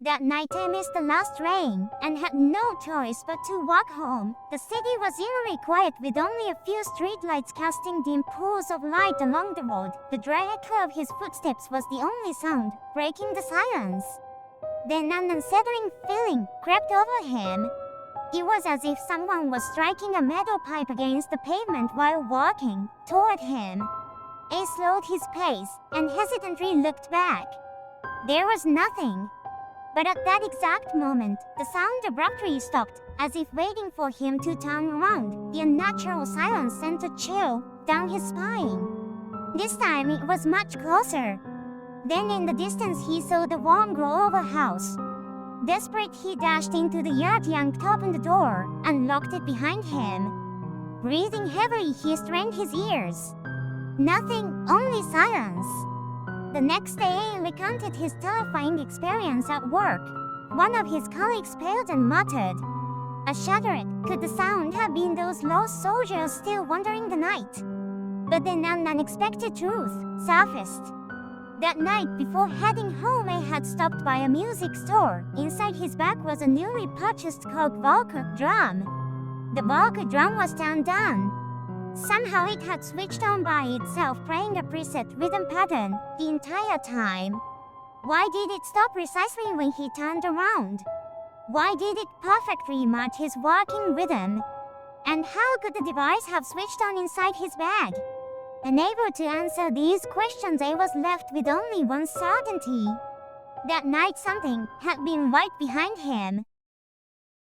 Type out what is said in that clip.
That night I missed the last train and had no choice but to walk home. The city was eerily quiet with only a few streetlights casting dim pools of light along the road. The dry echo of his footsteps was the only sound, breaking the silence. Then an unsettling feeling crept over him. It was as if someone was striking a metal pipe against the pavement while walking toward him. He slowed his pace and hesitantly looked back. There was nothing. But at that exact moment, the sound abruptly stopped, as if waiting for him to turn around. The unnatural silence sent a chill down his spine. This time it was much closer. Then in the distance he saw the warm glow of a house. Desperate, he dashed into the yard, yanked open the door, and locked it behind him. Breathing heavily, he strained his ears. Nothing, only silence. The next day, he recounted his terrifying experience at work. One of his colleagues paled and muttered, "I shuddered. Could the sound have been those lost soldiers still wandering the night?" But then an unexpected truth surfaced. That night, before heading home, he had stopped by a music store. Inside his bag was a newly purchased Coke Volca drum. The Volca drum was turned on. Somehow it had switched on by itself, playing a preset rhythm pattern the entire time. Why did it stop precisely when he turned around? Why did it perfectly match his walking rhythm? And how could the device have switched on inside his bag? Unable to answer these questions, I was left with only one certainty. That night something had been right behind him.